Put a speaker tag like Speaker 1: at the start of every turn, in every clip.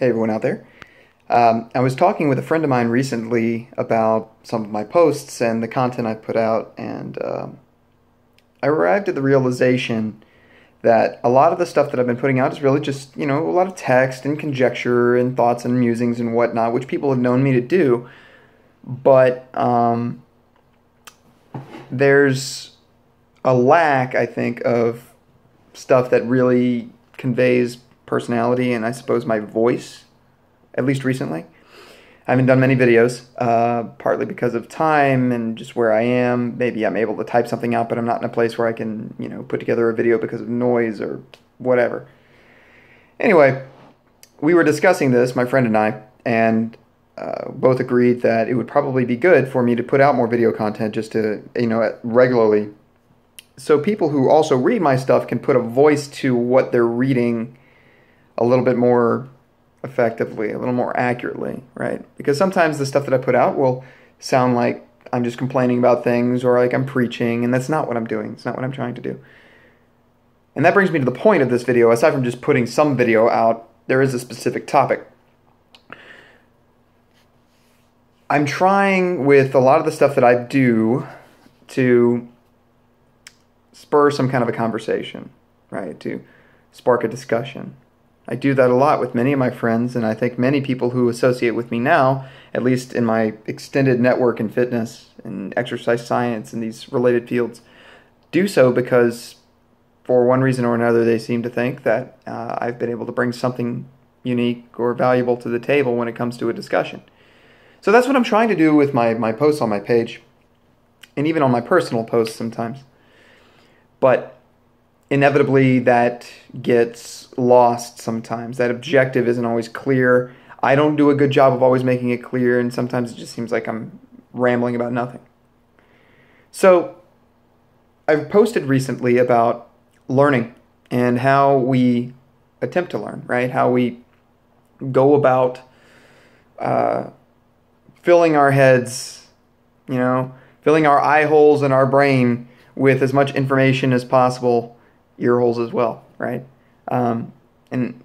Speaker 1: Hey everyone out there. I was talking with a friend of mine recently about some of my posts and the content I put out, and I arrived at the realization that a lot of the stuff that I've been putting out is really just, a lot of text and conjecture and thoughts and musings and whatnot, which people have known me to do, but there's a lack, I think, of stuff that really conveys personality and I suppose my voice, at least recently. I haven't done many videos, partly because of time and just where I am. Maybe I'm able to type something out, but I'm not in a place where I can, put together a video because of noise or whatever. Anyway, we were discussing this, my friend and I, and both agreed that it would probably be good for me to put out more video content just to, regularly. So people who also read my stuff can put a voice to what they're reading a little bit more effectively, a little more accurately, right? Because sometimes the stuff that I put out will sound like I'm just complaining about things or like I'm preaching, and that's not what I'm doing. It's not what I'm trying to do. And that brings me to the point of this video. Aside from just putting some video out, there is a specific topic. I'm trying with a lot of the stuff that I do to spur some kind of a conversation, right? To spark a discussion. I do that a lot with many of my friends, and I think many people who associate with me now, at least in my extended network in fitness and exercise science and these related fields, do so because for one reason or another they seem to think that I've been able to bring something unique or valuable to the table when it comes to a discussion. So that's what I'm trying to do with my posts on my page, and even on my personal posts sometimes. But inevitably that gets lost sometimes. That objective isn't always clear. I don't do a good job of always making it clear, and sometimes it just seems like I'm rambling about nothing. So I've posted recently about learning and how we attempt to learn, right? How we go about filling our heads, filling our eye holes in our brain with as much information as possible, ear holes as well, right? And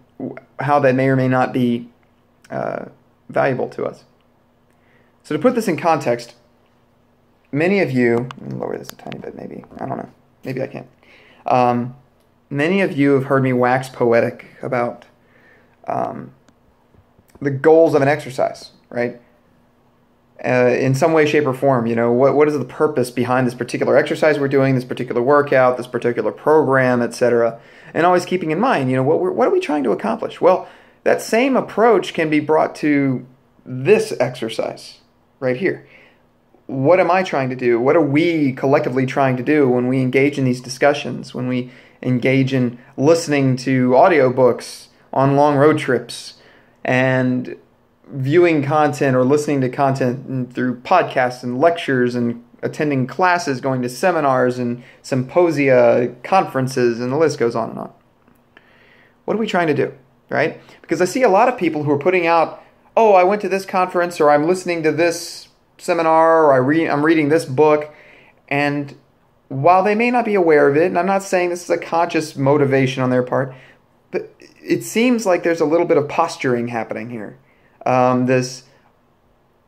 Speaker 1: how that may or may not be valuable to us. So to put this in context, many of you, let me lower this a tiny bit maybe, I don't know, maybe I can't. Many of you have heard me wax poetic about the goals of an exercise, right? In some way, shape, or form, what is the purpose behind this particular exercise we're doing, this particular workout, this particular program, etc. And always keeping in mind, what are we trying to accomplish? Well, that same approach can be brought to this exercise right here. What am I trying to do? What are we collectively trying to do when we engage in these discussions, when we engage in listening to audiobooks on long road trips and viewing content or listening to content through podcasts and lectures and attending classes, going to seminars and symposia, conferences, and the list goes on and on. What are we trying to do, right? Because I see a lot of people who are putting out, oh, I went to this conference, or I'm listening to this seminar, or I'm reading this book, and while they may not be aware of it, and I'm not saying this is a conscious motivation on their part, but it seems like there's a little bit of posturing happening here. This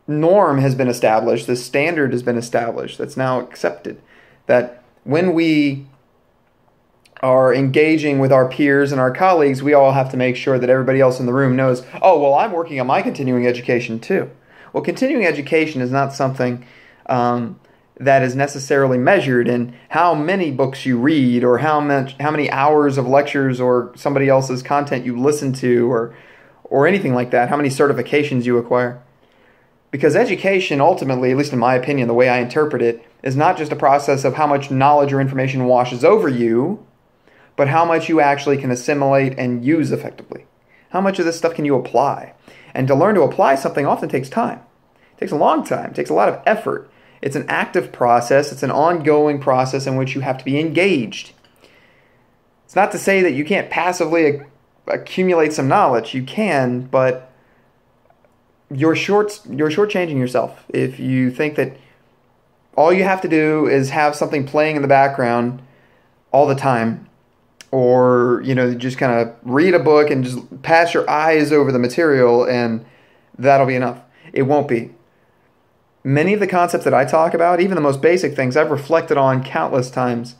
Speaker 1: norm has been established, this standard has been established that's now accepted, that when we are engaging with our peers and our colleagues, we all have to make sure that everybody else in the room knows, oh, well, I'm working on my continuing education too. Well, continuing education is not something that is necessarily measured in how many books you read or how many hours of lectures or somebody else's content you listen to or anything like that, how many certifications you acquire. Because education, ultimately, at least in my opinion, the way I interpret it, is not just a process of how much knowledge or information washes over you, but how much you actually can assimilate and use effectively. How much of this stuff can you apply? And to learn to apply something often takes time. It takes a long time. It takes a lot of effort. It's an active process. It's an ongoing process in which you have to be engaged. It's not to say that you can't passively accumulate some knowledge. You can, but you're shortchanging yourself if you think that all you have to do is have something playing in the background all the time or just kind of read a book and just pass your eyes over the material and that'll be enough. It won't be. Many of the concepts that I talk about, even the most basic things, I've reflected on countless times.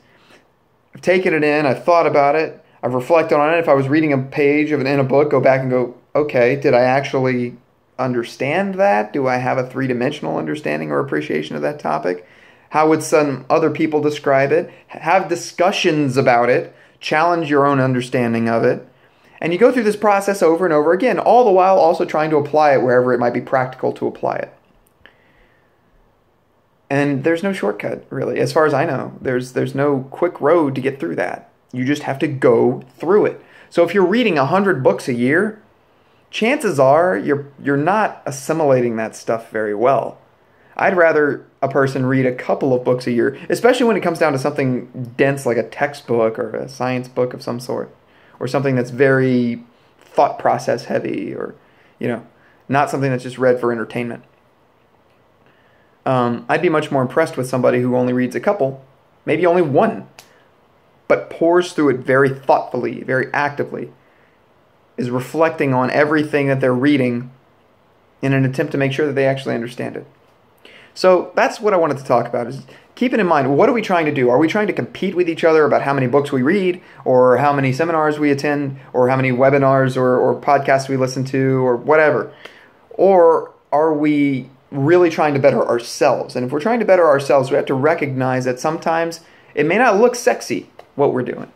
Speaker 1: I've taken it in, I've thought about it, I've reflected on it. If I was reading a page of it in a book, go back and go, okay, did I actually understand that? Do I have a three-dimensional understanding or appreciation of that topic? How would some other people describe it? Have discussions about it, challenge your own understanding of it. And you go through this process over and over again, all the while also trying to apply it wherever it might be practical to apply it. And there's no shortcut, really. As far as I know, there's no quick road to get through that. You just have to go through it. So if you're reading 100 books a year, chances are you're not assimilating that stuff very well. I'd rather a person read a couple of books a year, especially when it comes down to something dense like a textbook or a science book of some sort, or something that's very thought process heavy, or not something that's just read for entertainment. I'd be much more impressed with somebody who only reads a couple, maybe only one, but pours through it very thoughtfully, very actively, is reflecting on everything that they're reading in an attempt to make sure that they actually understand it. So that's what I wanted to talk about, is keeping in mind, what are we trying to do? Are we trying to compete with each other about how many books we read, or how many seminars we attend, or how many webinars or podcasts we listen to, or whatever? Or are we really trying to better ourselves? And if we're trying to better ourselves, we have to recognize that sometimes it may not look sexy what we're doing.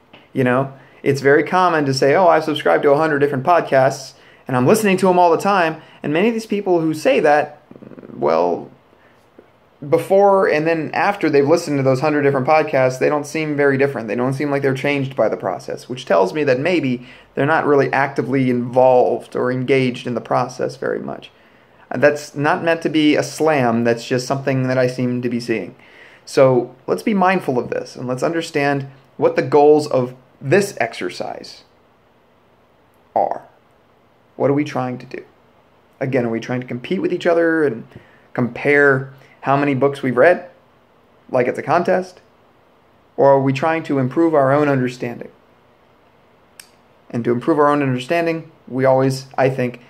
Speaker 1: It's very common to say, oh, I've subscribed to 100 different podcasts and I'm listening to them all the time. And many of these people who say that, well, before and then after they've listened to those 100 different podcasts, they don't seem very different. They don't seem like they're changed by the process, which tells me that maybe they're not really actively involved or engaged in the process very much. That's not meant to be a slam. That's just something that I seem to be seeing. So let's be mindful of this, and let's understand what the goals of this exercise are. What are we trying to do? Again, are we trying to compete with each other and compare how many books we've read, like it's a contest? Or are we trying to improve our own understanding? And to improve our own understanding, we always, I think,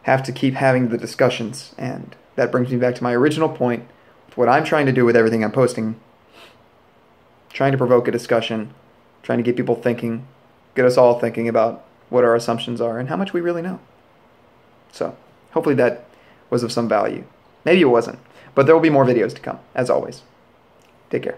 Speaker 1: have to keep having the discussions. And that brings me back to my original point, what I'm trying to do with everything I'm posting. Trying to provoke a discussion, trying to get people thinking, get us all thinking about what our assumptions are and how much we really know. So hopefully that was of some value. Maybe it wasn't, but there will be more videos to come, as always. Take care.